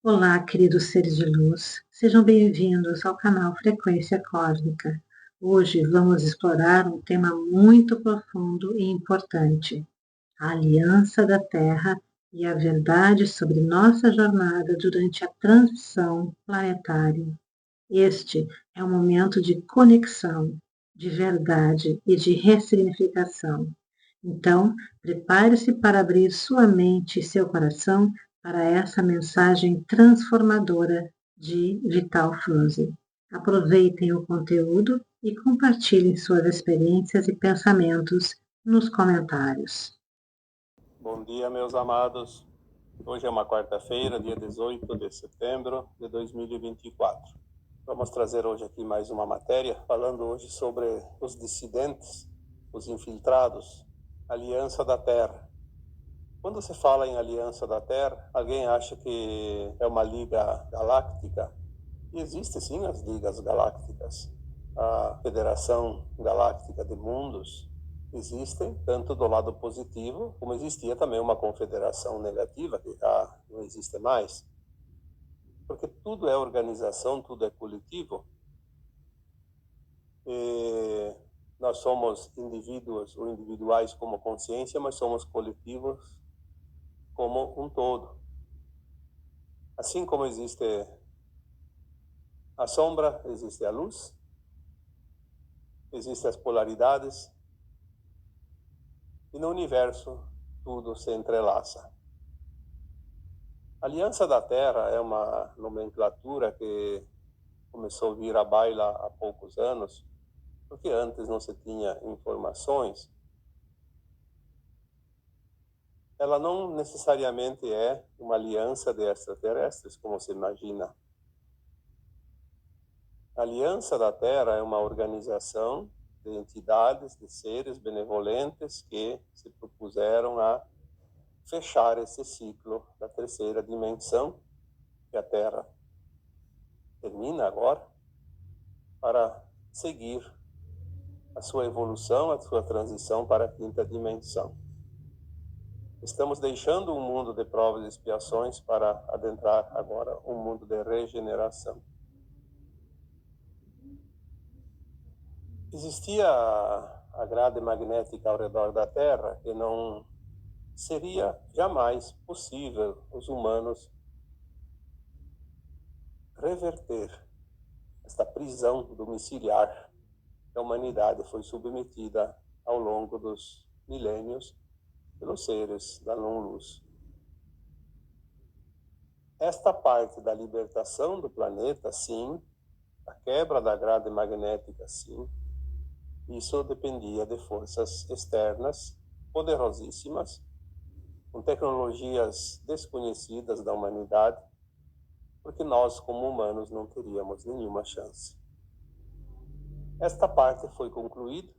Olá, queridos seres de luz, sejam bem-vindos ao canal Frequência Cósmica. Hoje vamos explorar um tema muito profundo e importante: a aliança da Terra e a verdade sobre nossa jornada durante a transição planetária. Este é um momento de conexão, de verdade e de ressignificação. Então, prepare-se para abrir sua mente e seu coração para essa mensagem transformadora de Vital Frozen. Aproveitem o conteúdo e compartilhem suas experiências e pensamentos nos comentários. Bom dia, meus amados. Hoje é uma quarta-feira, dia 18 de setembro de 2024. Vamos trazer hoje aqui mais uma matéria, falando hoje sobre os dissidentes, os infiltrados, Aliança da Terra. Quando se fala em Aliança da Terra, alguém acha que é uma liga galáctica. E existem sim as ligas galácticas. A Federação Galáctica de Mundos existem, tanto do lado positivo, como existia também uma confederação negativa, que já não existe mais. Porque tudo é organização, tudo é coletivo. E nós somos indivíduos ou individuais como consciência, mas somos coletivos como um todo. Assim como existe a sombra, existe a luz, existem as polaridades, e no universo tudo se entrelaça. A Aliança da Terra é uma nomenclatura que começou a vir à baila há poucos anos, porque antes não se tinha informações. Ela não necessariamente é uma aliança de extraterrestres, como se imagina. A Aliança da Terra é uma organização de entidades, de seres benevolentes que se propuseram a fechar esse ciclo da terceira dimensão, que a Terra termina agora, para seguir a sua evolução, a sua transição para a quinta dimensão. Estamos deixando um mundo de provas e expiações para adentrar agora um mundo de regeneração. Existia a grade magnética ao redor da Terra que não seria jamais possível os humanos reverter esta prisão domiciliar que a humanidade foi submetida ao longo dos milênios pelos seres da não-luz. Esta parte da libertação do planeta, sim, a quebra da grade magnética, sim, isso dependia de forças externas poderosíssimas, com tecnologias desconhecidas da humanidade, porque nós, como humanos, não teríamos nenhuma chance. Esta parte foi concluída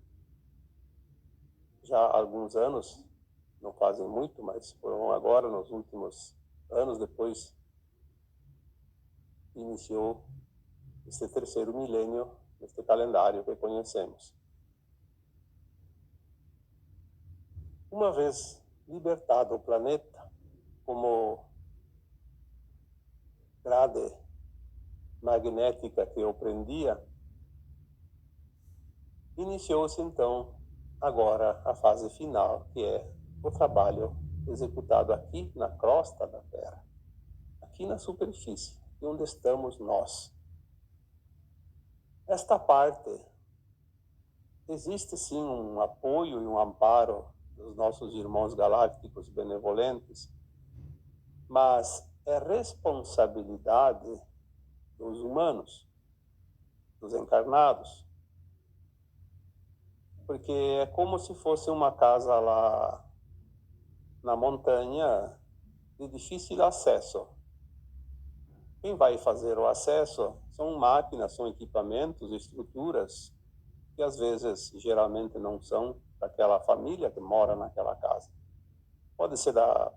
já há alguns anos, não fazem muito, mas foram agora, nos últimos anos, depois iniciou este terceiro milênio, este calendário que conhecemos. Uma vez libertado o planeta como grade magnética que o prendia, iniciou-se então agora a fase final, que é o trabalho executado aqui na crosta da Terra, aqui na superfície, onde estamos nós. Esta parte, existe sim um apoio e um amparo dos nossos irmãos galácticos benevolentes, mas é responsabilidade dos humanos, dos encarnados, porque é como se fosse uma casa lá na montanha de difícil acesso. Quem vai fazer o acesso são máquinas, são equipamentos, estruturas que às vezes, geralmente não são daquela família que mora naquela casa. Pode ser da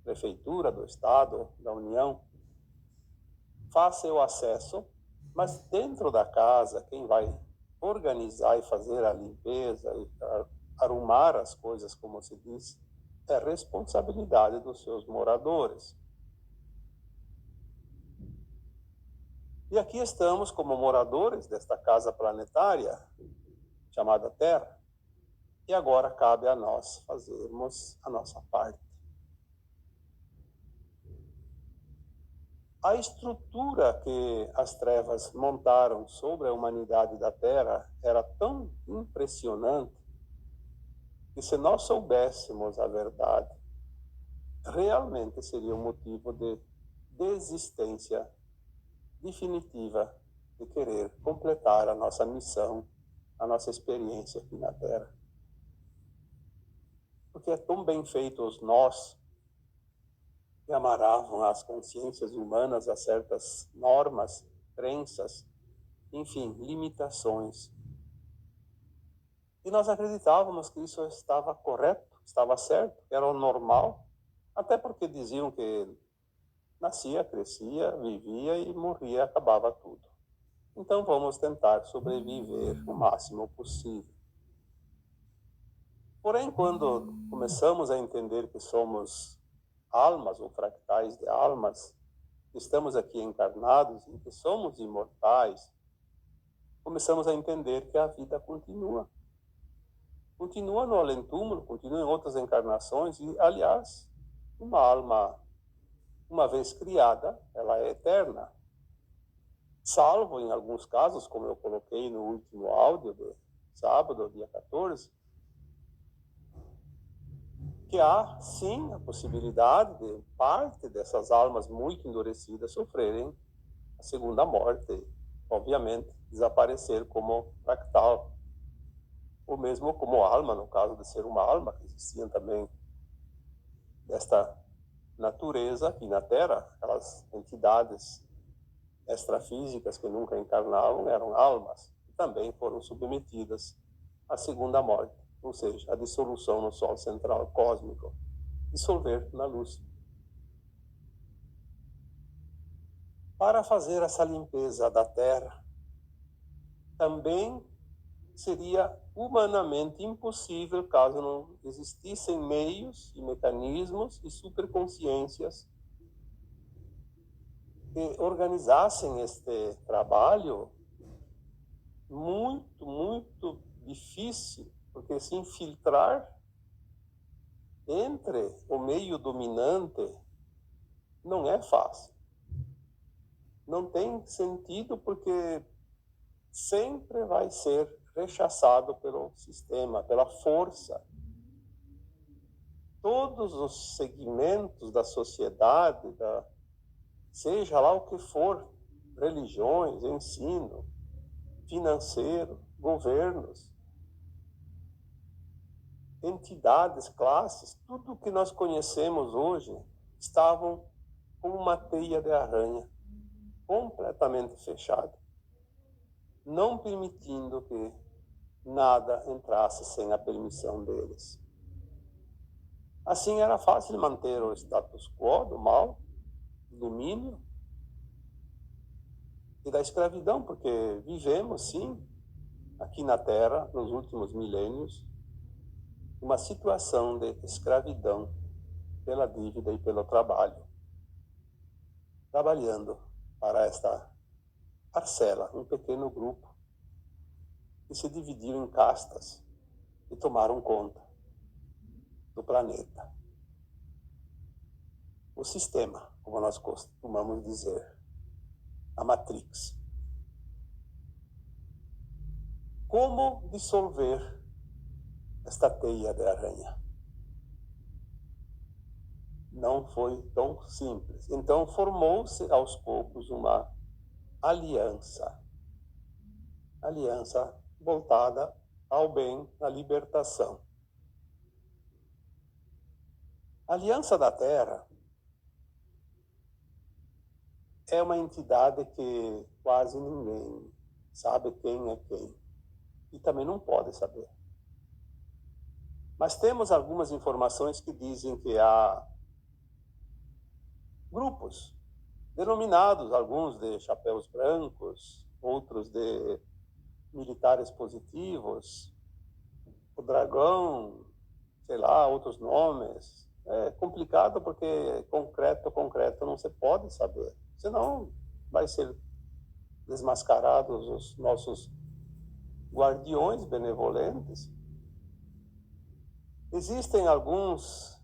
prefeitura, do estado, da União. Faça o acesso, mas dentro da casa, quem vai organizar e fazer a limpeza, e arrumar as coisas, como se diz, é responsabilidade dos seus moradores. E aqui estamos como moradores desta casa planetária chamada Terra, e agora cabe a nós fazermos a nossa parte. A estrutura que as trevas montaram sobre a humanidade da Terra era tão impressionante que, se nós soubéssemos a verdade, realmente seria um motivo de desistência definitiva de querer completar a nossa missão, a nossa experiência aqui na Terra. Porque é tão bem feito os nós que amarravam as consciências humanas a certas normas, crenças, enfim, limitações. E nós acreditávamos que isso estava correto, estava certo, era o normal, até porque diziam que nascia, crescia, vivia e morria, acabava tudo. Então vamos tentar sobreviver o máximo possível. Porém, quando começamos a entender que somos almas ou fractais de almas, que estamos aqui encarnados e que somos imortais, começamos a entender que a vida continua. Continua no além-túmulo, continua em outras encarnações e, aliás, uma alma, uma vez criada, ela é eterna. Salvo em alguns casos, como eu coloquei no último áudio de sábado, dia 14, que há, sim, a possibilidade de parte dessas almas muito endurecidas sofrerem a segunda morte, obviamente, desaparecer como fractal, ou mesmo como alma, no caso de ser uma alma, que existiam também desta natureza aqui na Terra, aquelas entidades extrafísicas que nunca encarnavam eram almas, e também foram submetidas à segunda morte, ou seja, a dissolução no Sol central cósmico, dissolver na luz. Para fazer essa limpeza da Terra, também seria humanamente impossível caso não existissem meios e mecanismos e superconsciências que organizassem este trabalho muito difícil, porque se infiltrar entre o meio dominante não é fácil. Não tem sentido porque sempre vai ser rechaçado pelo sistema, pela força. Todos os segmentos da sociedade, seja lá o que for, religiões, ensino, financeiro, governos, entidades, classes, tudo que nós conhecemos hoje estavam com uma teia de aranha completamente fechada, não permitindo que nada entrasse sem a permissão deles. Assim era fácil manter o status quo do mal, do domínio e da escravidão, porque vivemos, sim, aqui na Terra, nos últimos milênios, uma situação de escravidão pela dívida e pelo trabalho, trabalhando para esta parcela, um pequeno grupo, que se dividiu em castas e tomaram conta do planeta. O sistema, como nós costumamos dizer, a Matrix. Como dissolver esta teia de aranha? Não foi tão simples. Então formou-se aos poucos uma aliança voltada ao bem, à libertação. A Aliança da Terra é uma entidade que quase ninguém sabe quem é quem. E também não pode saber. Mas temos algumas informações que dizem que há grupos, denominados alguns de chapéus brancos, outros de militares positivos, o dragão, sei lá, outros nomes. É complicado porque concreto não se pode saber, senão vai ser desmascarados os nossos guardiões benevolentes. Existem alguns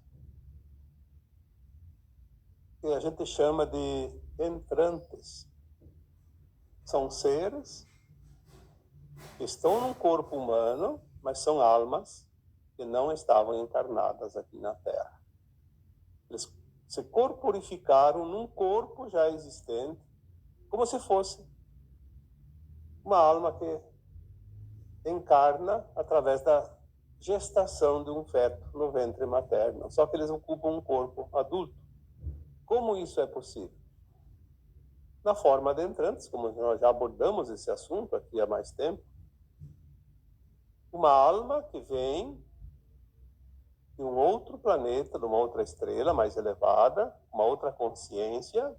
que a gente chama de entrantes. São seres que estão num corpo humano, mas são almas que não estavam encarnadas aqui na Terra. Eles se corporificaram num corpo já existente, como se fosse uma alma que encarna através da gestação de um feto no ventre materno. Só que eles ocupam um corpo adulto. Como isso é possível? Na forma de entrantes, como nós já abordamos esse assunto aqui há mais tempo, uma alma que vem de um outro planeta, de uma outra estrela mais elevada, uma outra consciência,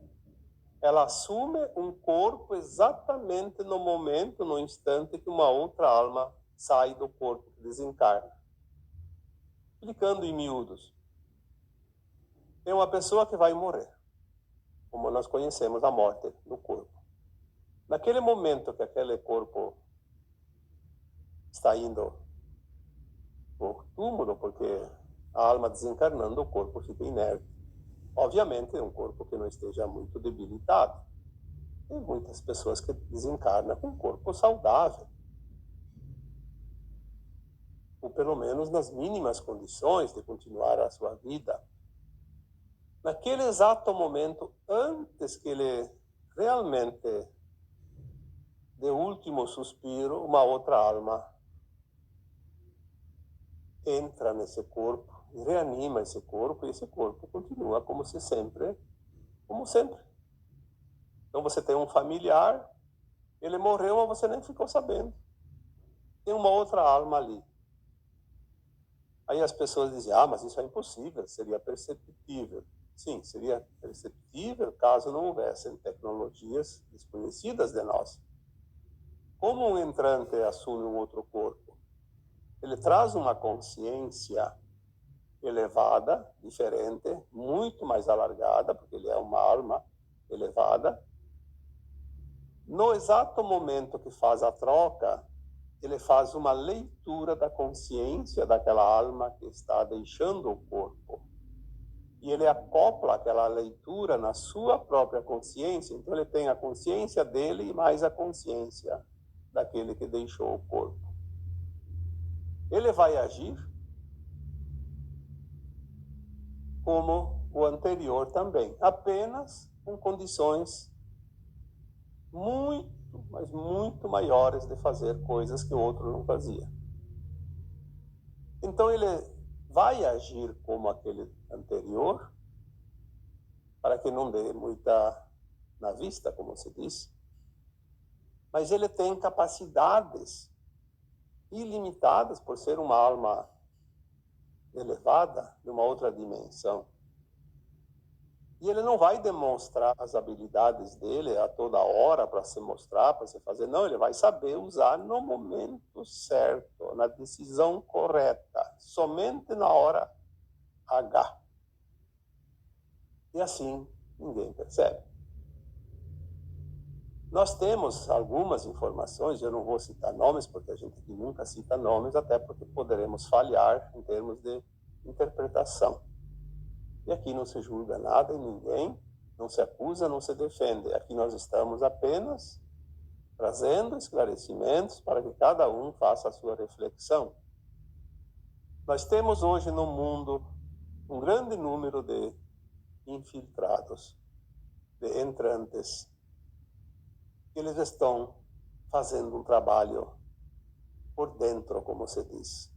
ela assume um corpo exatamente no momento, no instante que uma outra alma sai do corpo, desencarna. Explicando em miúdos, tem uma pessoa que vai morrer, como nós conhecemos a morte no corpo. Naquele momento que aquele corpo está indo por túmulo, porque a alma desencarnando, o corpo fica inerte. Obviamente, é um corpo que não esteja muito debilitado. Tem muitas pessoas que desencarnam com um corpo saudável, ou pelo menos nas mínimas condições de continuar a sua vida. Naquele exato momento, antes que ele realmente dê o último suspiro, uma outra alma entra nesse corpo e reanima esse corpo, e esse corpo continua como sempre. Então você tem um familiar, ele morreu, mas você nem ficou sabendo. Tem uma outra alma ali. Aí as pessoas dizem, mas isso é impossível, seria perceptível. Sim, seria perceptível caso não houvessem tecnologias desconhecidas de nós. Como um entrante assume um outro corpo? Ele traz uma consciência elevada, diferente, muito mais alargada, porque ele é uma alma elevada. No exato momento que faz a troca, ele faz uma leitura da consciência daquela alma que está deixando o corpo. E ele acopla aquela leitura na sua própria consciência. Então ele tem a consciência dele e mais a consciência daquele que deixou o corpo. Ele vai agir como o anterior também, apenas com condições muito, mas muito maiores de fazer coisas que o outro não fazia. Então ele vai agir como aquele anterior, para que não dê muita na vista, como se diz, mas ele tem capacidades ilimitadas por ser uma alma elevada de uma outra dimensão. E ele não vai demonstrar as habilidades dele a toda hora para se mostrar, para se fazer. Não, ele vai saber usar no momento certo, na decisão correta, somente na hora H. E assim ninguém percebe. Nós temos algumas informações, eu não vou citar nomes, porque a gente aqui nunca cita nomes, até porque poderemos falhar em termos de interpretação. E aqui não se julga nada em ninguém, não se acusa, não se defende. Aqui nós estamos apenas trazendo esclarecimentos para que cada um faça a sua reflexão. Nós temos hoje no mundo um grande número de infiltrados, de entrantes. Eles estão fazendo um trabalho por dentro, como se diz,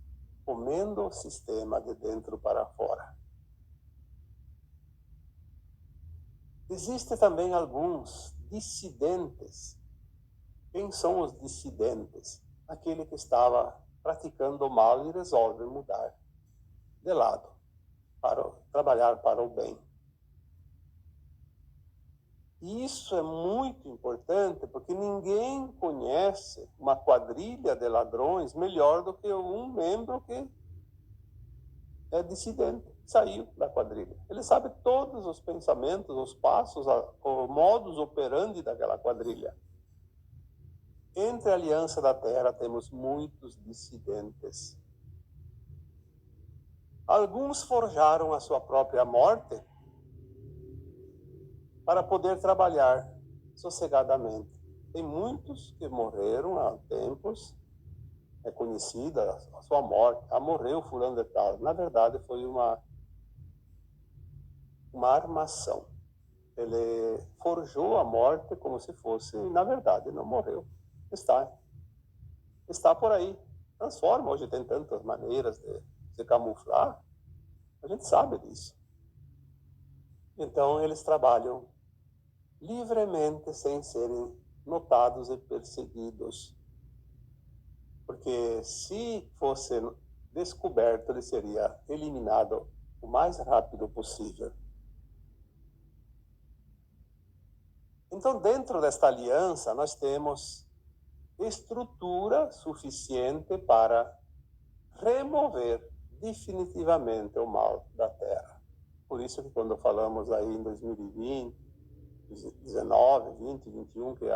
comendo o sistema de dentro para fora. Existem também alguns dissidentes. Quem são os dissidentes? Aquele que estava praticando o mal e resolve mudar de lado, para trabalhar para o bem. E isso é muito importante, porque ninguém conhece uma quadrilha de ladrões melhor do que um membro que é dissidente, saiu da quadrilha. Ele sabe todos os pensamentos, os passos, o modus operandi daquela quadrilha. entre a aliança da terra temos muitos dissidentes. Alguns forjaram a sua própria morte para poder trabalhar sossegadamente. Tem muitos que morreram há tempos, é conhecida a sua morte, morreu fulano de tal. Na verdade, foi uma armação. Ele forjou a morte como se fosse, na verdade, não morreu. Está por aí. Transforma, hoje tem tantas maneiras de se camuflar, a gente sabe disso. Então, eles trabalham livremente, sem serem notados e perseguidos. Porque se fosse descoberto, ele seria eliminado o mais rápido possível. Então, dentro desta aliança, nós temos estrutura suficiente para remover definitivamente o mal da terra. Por isso que quando falamos aí em 2020, 19, 20, 21, que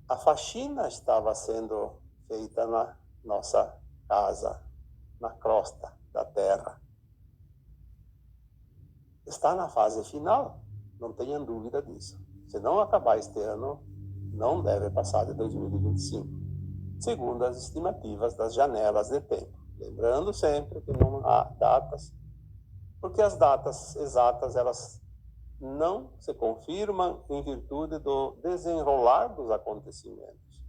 a faxina estava sendo feita na nossa casa, na crosta da terra. Está na fase final, não tenham dúvida disso. Se não acabar este ano, não deve passar de 2025, segundo as estimativas das janelas de tempo. Lembrando sempre que não há datas, porque as datas exatas, elas não se confirmam em virtude do desenrolar dos acontecimentos.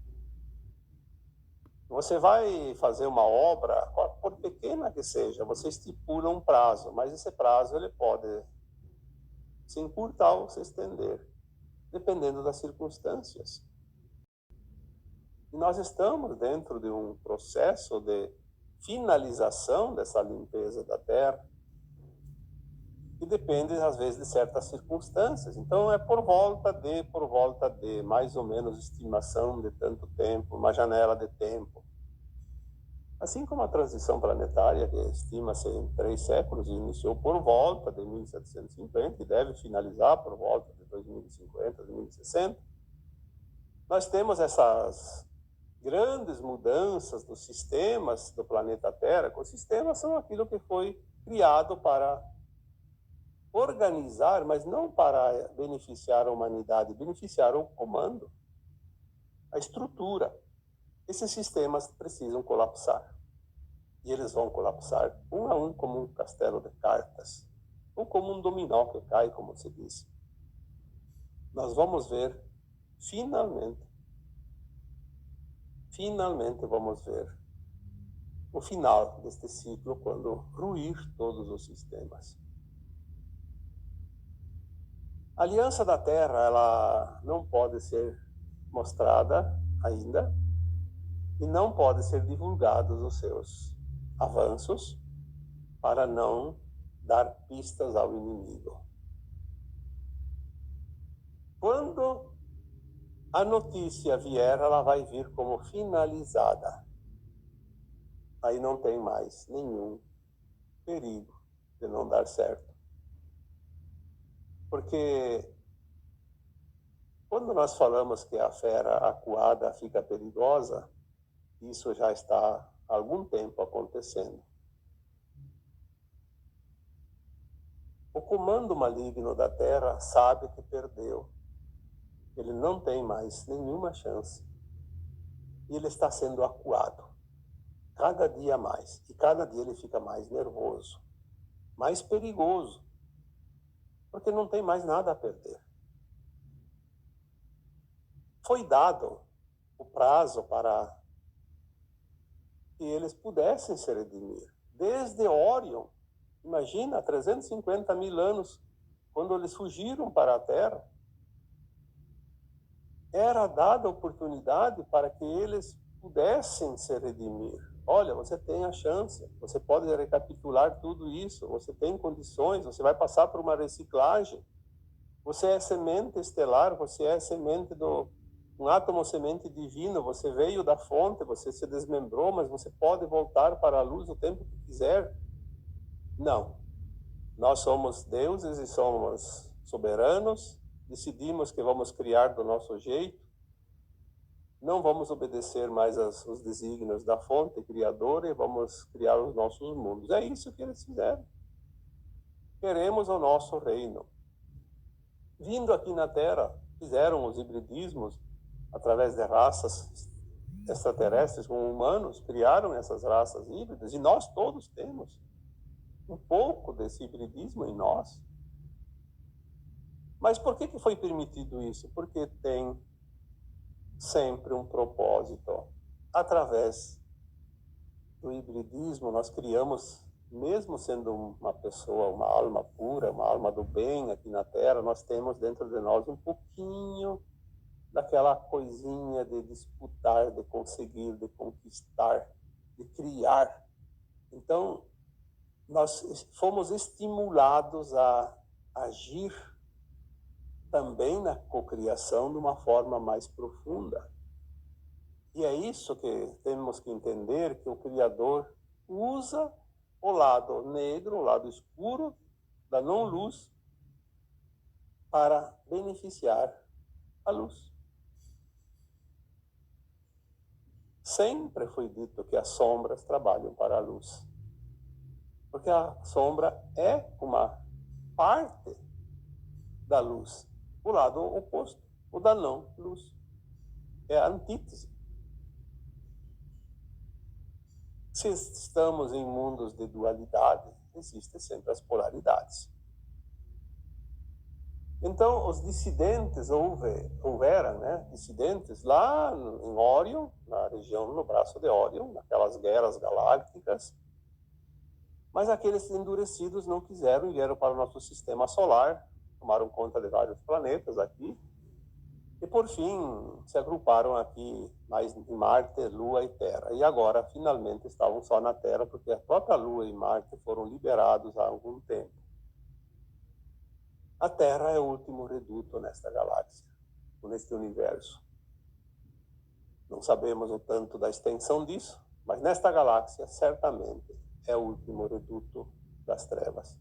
Você vai fazer uma obra, por pequena que seja, você estipula um prazo, mas esse prazo ele pode se encurtar ou se estender, dependendo das circunstâncias. E nós estamos dentro de um processo de finalização dessa limpeza da terra, que depende, às vezes, de certas circunstâncias. Então, é por volta de, mais ou menos, estimação de tanto tempo, uma janela de tempo. Assim como a transição planetária, que estima-se em 3 séculos, iniciou por volta de 1750 e deve finalizar por volta de 2050, 2060, nós temos essas grandes mudanças dos sistemas do planeta Terra. Os sistemas são aquilo que foi criado para organizar, mas não para beneficiar a humanidade, beneficiar o comando, a estrutura. Esses sistemas precisam colapsar. E eles vão colapsar um a um como um castelo de cartas, ou como um dominó que cai, como se diz. Nós vamos ver, finalmente vamos ver o final deste ciclo, quando ruir todos os sistemas. A aliança da Terra, ela não pode ser mostrada ainda e não pode ser divulgados os seus avanços para não dar pistas ao inimigo. Quando a notícia vier, ela vai vir como finalizada. Aí não tem mais nenhum perigo de não dar certo. Porque quando nós falamos que a fera acuada fica perigosa, isso já está há algum tempo acontecendo. O comando maligno da Terra sabe que perdeu. Ele não tem mais nenhuma chance. E ele está sendo acuado. Cada dia mais. E cada dia ele fica mais nervoso, mais perigoso. Porque não tem mais nada a perder. Foi dado o prazo para que eles pudessem se redimir. Desde Órion, imagina, 350 mil anos, quando eles fugiram para a Terra, era dada a oportunidade para que eles pudessem se redimir. Olha, você tem a chance, você pode recapitular tudo isso, você tem condições, você vai passar por uma reciclagem. Você é semente estelar, você é semente um átomo semente divino, você veio da fonte, você se desmembrou, mas você pode voltar para a luz o tempo que quiser. Não. Nós somos deuses e somos soberanos, decidimos que vamos criar do nosso jeito, não vamos obedecer mais os desígnios da fonte criadora e vamos criar os nossos mundos. É isso que eles fizeram. Queremos o nosso reino. Vindo aqui na Terra, fizeram os hibridismos através de raças extraterrestres com humanos, criaram essas raças híbridas, e nós todos temos um pouco desse hibridismo em nós. Mas por que foi permitido isso? Porque tem sempre um propósito. Através do hibridismo, nós criamos, mesmo sendo uma pessoa, uma alma pura, uma alma do bem aqui na Terra, nós temos dentro de nós um pouquinho daquela coisinha de disputar, de conseguir, de conquistar, de criar. Então, nós fomos estimulados a agir também na cocriação de uma forma mais profunda. E é isso que temos que entender, que o Criador usa o lado negro, o lado escuro da não-luz para beneficiar a luz. Sempre foi dito que as sombras trabalham para a luz. Porque a sombra é uma parte da luz. O lado oposto, o da não-luz. É a antítese. Se estamos em mundos de dualidade, existem sempre as polaridades. Então, os dissidentes houveram, né, dissidentes lá em Órion, na região, no braço de Órion, naquelas guerras galácticas, mas aqueles endurecidos não quiseram e vieram para o nosso sistema solar, tomaram conta de vários planetas aqui, e por fim se agruparam aqui mais em Marte, Lua e Terra. E agora, finalmente, estavam só na Terra, porque a própria Lua e Marte foram liberados há algum tempo. A Terra é o último reduto nesta galáxia, neste universo. Não sabemos o tanto da extensão disso, mas nesta galáxia, certamente, é o último reduto das trevas.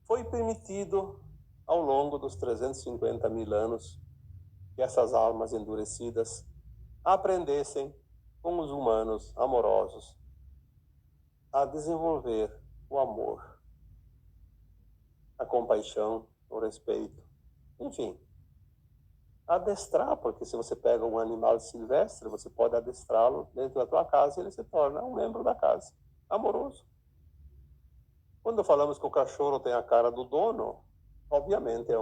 Foi permitido, ao longo dos 350 mil anos, que essas almas endurecidas aprendessem com os humanos amorosos a desenvolver o amor, a compaixão, o respeito, enfim, adestrar, porque se você pega um animal silvestre, você pode adestrá-lo dentro da tua casa e ele se torna um membro da casa, amoroso. Quando falamos que o cachorro tem a cara do dono, obviamente é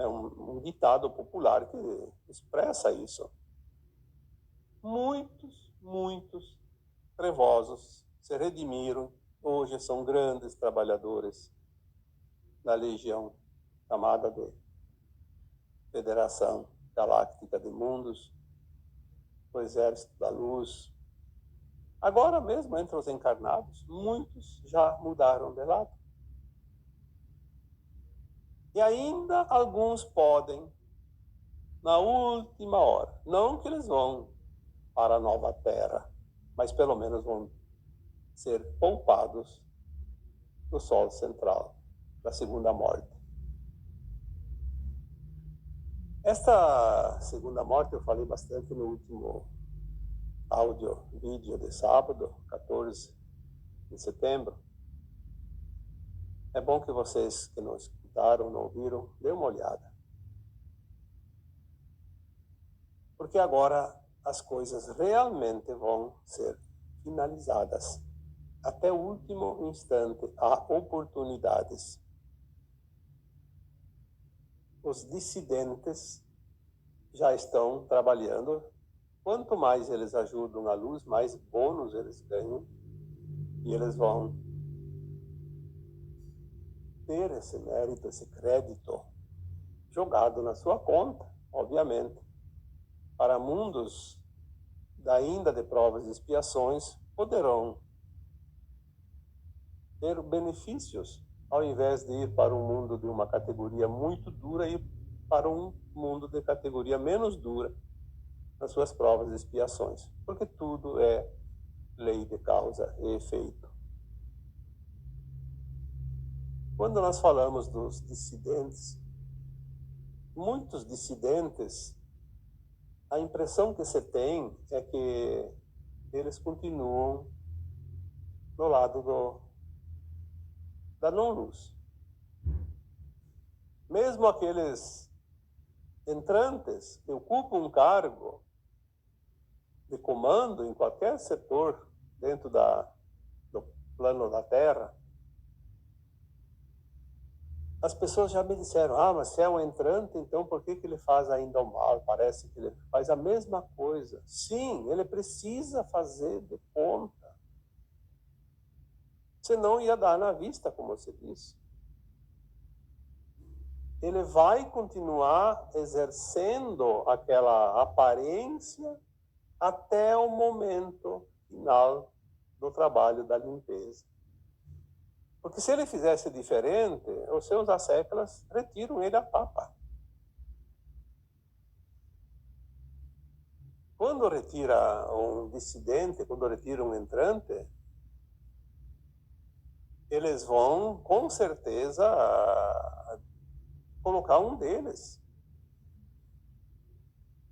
um ditado popular que expressa isso. Muitos trevosos se redimiram, hoje são grandes trabalhadores da legião chamada de Federação Galáctica de Mundos, o Exército da Luz. Agora mesmo, entre os encarnados, muitos já mudaram de lado. E ainda alguns podem, na última hora, não que eles vão para a nova Terra, mas pelo menos vão ser poupados do Sol central, da segunda morte. Esta segunda morte eu falei bastante no último vídeo de sábado, 14 de setembro. É bom que vocês que não escutaram, não ouviram, dêem uma olhada. Porque agora as coisas realmente vão ser finalizadas. Até o último instante há oportunidades. Os dissidentes já estão trabalhando. Quanto mais eles ajudam a luz, mais bônus eles ganham. E eles vão ter esse mérito, esse crédito jogado na sua conta, obviamente. Para mundos ainda de provas e expiações, poderão ter benefícios, ao invés de ir para um mundo de uma categoria muito dura, ir para um mundo de categoria menos dura nas suas provas e expiações, porque tudo é lei de causa e efeito. Quando nós falamos dos dissidentes, muitos dissidentes a impressão que você tem é que eles continuam do lado da não-luz. Mesmo aqueles entrantes que ocupam um cargo de comando em qualquer setor dentro do plano da Terra, as pessoas já me disseram, mas se é um entrante, então por que ele faz ainda o mal? Parece que ele faz a mesma coisa. Sim, ele precisa fazer de conta. Senão ia dar na vista, como você disse. Ele vai continuar exercendo aquela aparência até o momento final do trabalho da limpeza. Porque se ele fizesse diferente, os seus asséculas retiram ele a papa. Quando retira um dissidente, quando retira um entrante, eles vão, com certeza, colocar um deles.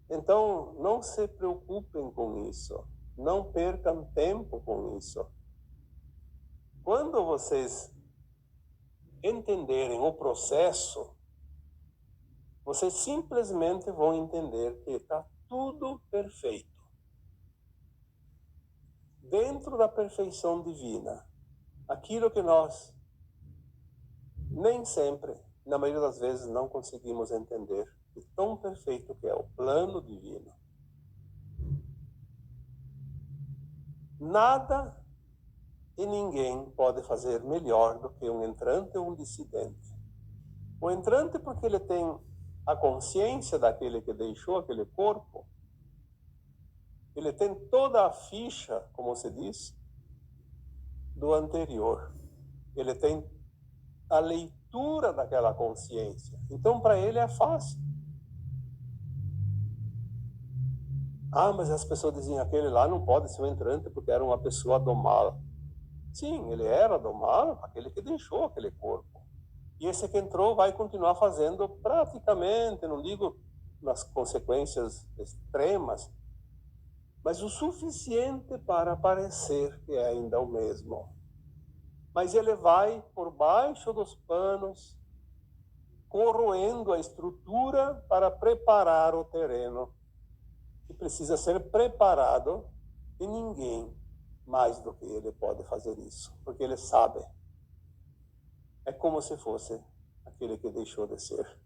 Então, não se preocupem com isso. Não percam tempo com isso. Quando vocês entenderem o processo, vocês simplesmente vão entender que está tudo perfeito. Dentro da perfeição divina, aquilo que nós nem sempre, na maioria das vezes, não conseguimos entender, de tão perfeito que é o plano divino. Nada e ninguém pode fazer melhor do que um entrante ou um dissidente. O entrante porque ele tem a consciência daquele que deixou aquele corpo, ele tem toda a ficha, como se diz, do anterior. Ele tem a leitura daquela consciência. Então, para ele é fácil. Mas as pessoas diziam, aquele lá não pode ser um entrante porque era uma pessoa do mal. Sim, ele era do mal, aquele que deixou aquele corpo. E esse que entrou vai continuar fazendo praticamente, não digo nas consequências extremas, mas o suficiente para parecer que é ainda o mesmo. Mas ele vai por baixo dos panos, corroendo a estrutura para preparar o terreno, que precisa ser preparado, e ninguém mais do que ele pode fazer isso, porque ele sabe. É como se fosse aquele que deixou de ser.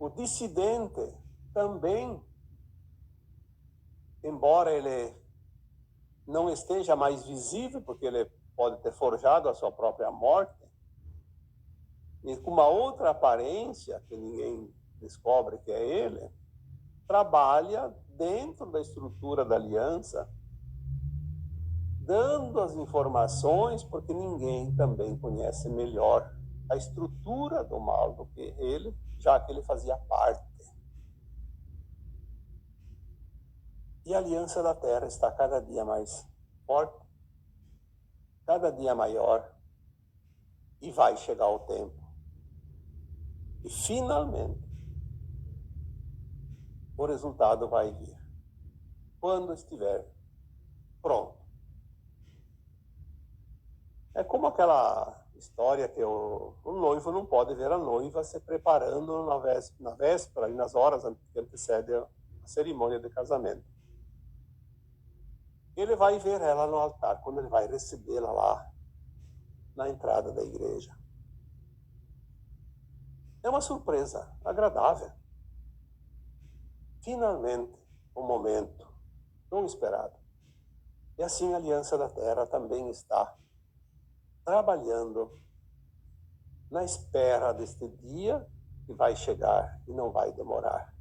O dissidente também, embora ele não esteja mais visível, porque ele pode ter forjado a sua própria morte, e com uma outra aparência, que ninguém descobre que é ele, trabalha dentro da estrutura da aliança, dando as informações, porque ninguém também conhece melhor a estrutura do mal do que ele, já que ele fazia parte. E a aliança da Terra está cada dia mais forte, cada dia maior, e vai chegar o tempo. E finalmente, o resultado vai vir, quando estiver pronto. É como aquela história que o noivo não pode ver a noiva se preparando na véspera e nas horas que antecedem a cerimônia de casamento. Ele vai ver ela no altar, quando ele vai recebê-la lá na entrada da igreja. É uma surpresa agradável. Finalmente, um momento tão esperado. E assim a Aliança da Terra também está trabalhando na espera deste dia que vai chegar e não vai demorar.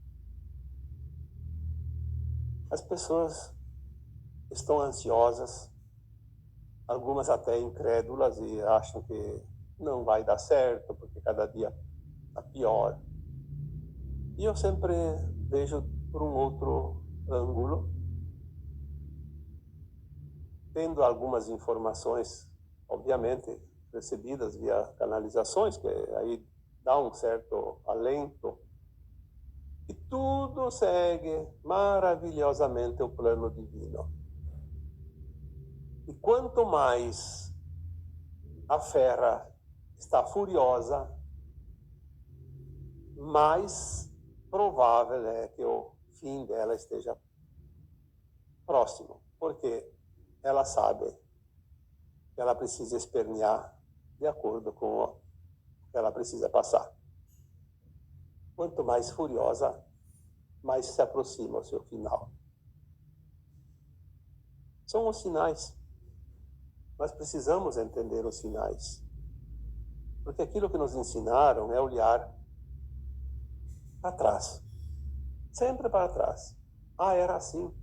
As pessoas estão ansiosas, algumas até incrédulas e acham que não vai dar certo, porque cada dia está pior. E eu sempre vejo por um outro ângulo, tendo algumas informações, obviamente, recebidas via canalizações, que aí dá um certo alento, tudo segue maravilhosamente o plano divino. E quanto mais a fera está furiosa, mais provável é que o fim dela esteja próximo, porque ela sabe que ela precisa espernear de acordo com o que ela precisa passar. Quanto mais furiosa, mais se aproxima o seu final. São os sinais. Nós precisamos entender os sinais. Porque aquilo que nos ensinaram é olhar para trás. Sempre para trás. Ah, era assim.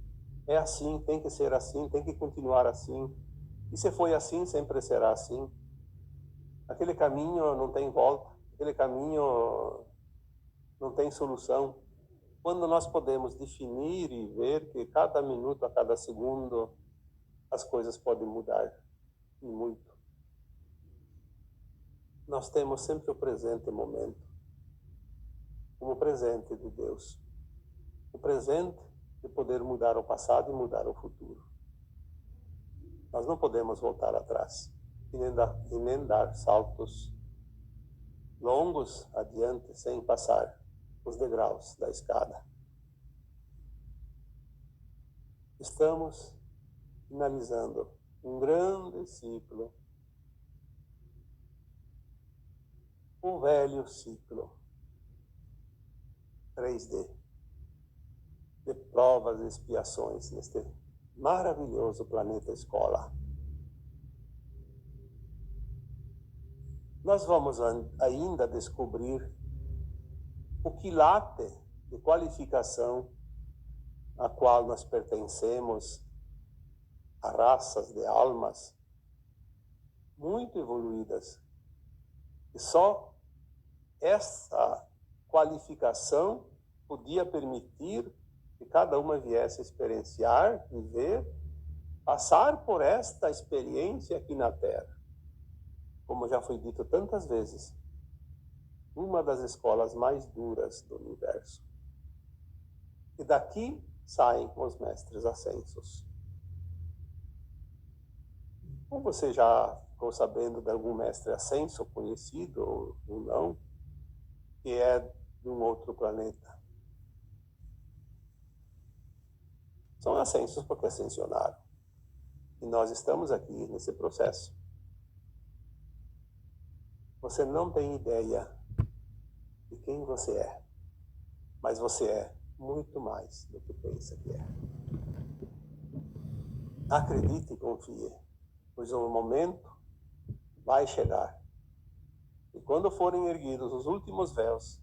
É assim, tem que ser assim, tem que continuar assim. E se foi assim, sempre será assim. Aquele caminho não tem volta. Aquele caminho não tem solução. Quando nós podemos definir e ver que cada minuto, a cada segundo, as coisas podem mudar e muito. Nós temos sempre o presente momento como presente de Deus. O presente de poder mudar o passado e mudar o futuro. Nós não podemos voltar atrás e nem dar saltos longos adiante sem passar os degraus da escada. Estamos finalizando um grande ciclo, um velho ciclo 3D, de provas e expiações neste maravilhoso planeta escola. Nós vamos ainda descobrir o quilate de qualificação a qual nós pertencemos, a raças de almas muito evoluídas. E só essa qualificação podia permitir que cada uma viesse experienciar, viver, passar por esta experiência aqui na Terra. Como já foi dito tantas vezes, uma das escolas mais duras do universo. E daqui saem os mestres ascensos. Ou você já ficou sabendo de algum mestre ascenso conhecido ou não, que é de um outro planeta? São ascensos porque ascensionaram. E nós estamos aqui nesse processo. Você não tem ideia de quem você é, mas você é muito mais do que pensa que é. Acredite e confie, pois o momento vai chegar. E quando forem erguidos os últimos véus,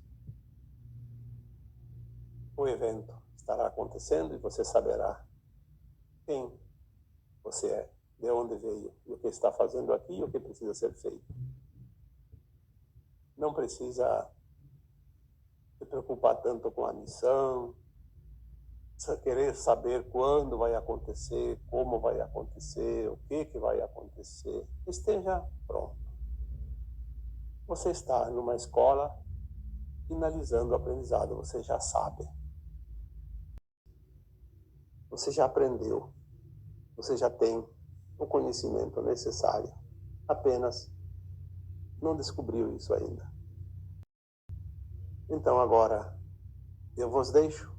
o evento estará acontecendo e você saberá quem você é, de onde veio, e o que está fazendo aqui e o que precisa ser feito. Não precisa se preocupar tanto com a missão, querer saber quando vai acontecer, como vai acontecer, o que vai acontecer. Esteja pronto. Você está numa escola finalizando o aprendizado, você já sabe. Você já aprendeu. Você já tem o conhecimento necessário. Apenas não descobriu isso ainda. Então agora eu vos deixo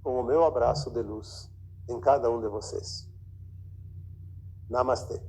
com o meu abraço de luz em cada um de vocês. Namastê.